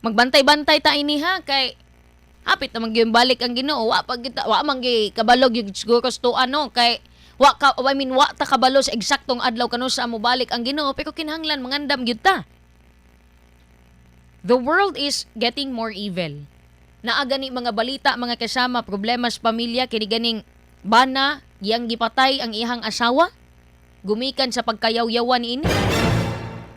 Magbantay-bantay ta ini ha kay hapit na magyud balik ang Ginoo. Wa man gyud kabalog yung siguro sto ano kay wa ta kabalo sa eksaktong adlaw kanu sa mo balik ang Ginoo pero kinahanglan mangandam gyud ta. The world is getting more evil. Naa gani mga balita, mga kasama, problema sa pamilya, kini ganing bana, yang gipatay ang ihang asawa, gumikan sa pagkayaw-yawan ini.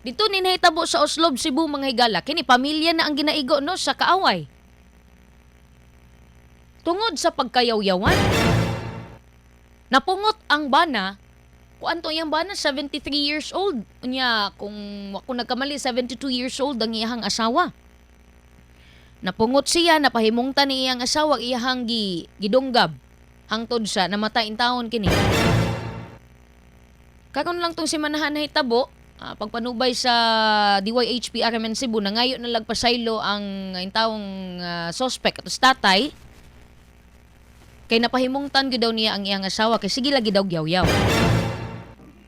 Dito ni nahitabo sa Oslob, Cebu, mga higala, kini pamilya na ang ginaigo no sa kaaway. Tungod sa pagkayaw-yawan, napungot ang bana, kuanto yang bana, 73 years old. Unya, kung nagkamali, 72 years old ang iyang asawa. Napungot siya, napahimungtan ni iyang asawa, iyang gidunggab. Hangtod siya, namatay in taon kini. Karon lang tong simanahan na hitabo, pagpanubay sa DYHP RadyoMaN Cebu, na ngayon na lagpasaylo ang intawong suspect at tatay, kay napahimungtan gyud daw niya ang iyang asawa, kay sige lagi daw yaw-yaw.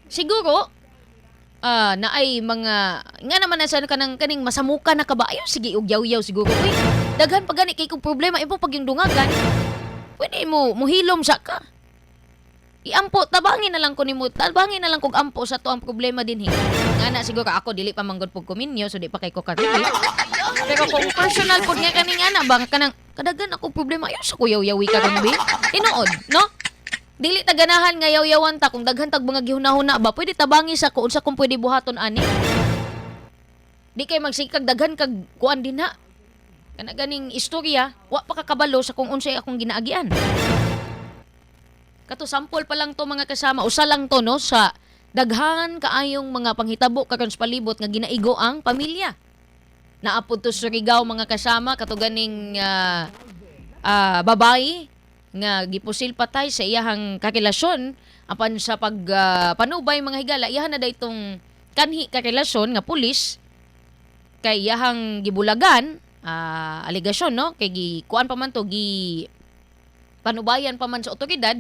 Siguro, na ay mga nga naman na sa kanang kaning masamuka na ka ba ayo sige ugyaw-yaw siguro uy daghan pa gani kay kung problema imo pag yung dungagan pwede mo muhilom sa ka iampo tabangin na lang ko nimo tabangin na lang kog ampo sa to ang problema dinhi nga na siguro ako dili pa manggod pug kuminyo so di pa kay ko karili pero kung personal pud nga kaning ana ba kanang kadagan ako problema ayo sa kuyaw-yawi ka kambi tinuod no. Dili ta ganahan nga yaw-yawan ta kung daghan tag mga gihuna-huna ba pwede tabangi sa ko unsa kung pwede buhaton ani. Di kay magsikag daghan kag kuan din ha. Kana ganing istorya wa pa kakabalo sa kung unsay akong ginaagian. Kato sample pa lang to mga kasama usa lang to no sa daghan kaayong mga panghitabo karon sa palibot nga ginaigo ang pamilya. Naapod to sa Surigao mga kasama kato ganing babae nga gipusil patay sa iyahang karelasyon apan sa panubay mga higala iyahan na daytong kanhi karelasyon nga pulis kay iyahang gibulagan aligasyon no kay kuan pa man to panubayan pa man sa otoridad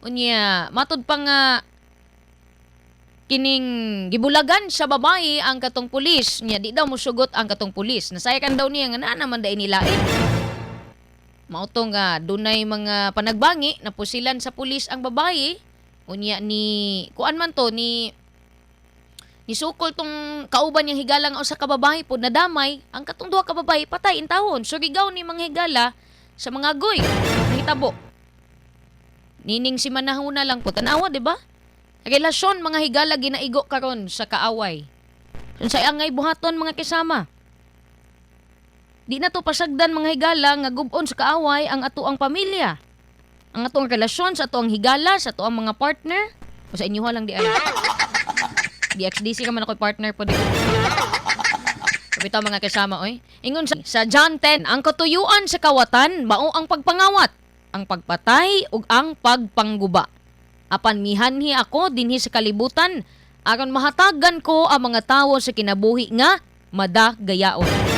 unya matud pa nga kining gibulagan sa babae ang katong pulis nya di daw mosugot ang katong pulis nasayakan daw niya nga naa naman da inilain. Mauto nga dunay mga panagbangi na pusilan sa pulis ang babae unya ni kuan man to ni sukol tong kauban yang higalang usa ka babae pod nadamay ang katong duha ka babae patay in taon Surigao ni mga higala sa mga goy nahitabo nining si manahuna lang po tanawa di ba relasyon mga higala ginaigo karon sa kaaway unsay angay buhaton mga kasama. Di na to pasagdan mga higala nga gub-on sa kaaway ang atoang pamilya. Ang atong relasyon sa atoang higala, sa atoang mga partner. O sa inyo lang di ay. DXDC ka man ako'y partner po dito. Kapita mga kasama, oy. Ingon sa John 10, ang katuyuan sa kawatan, mao ang pagpangawat, ang pagpatay, ug ang pagpangguba. Apan mihanhi ako dinhi sa kalibutan, aron mahatagan ko ang mga tawo sa kinabuhi nga madagayaon.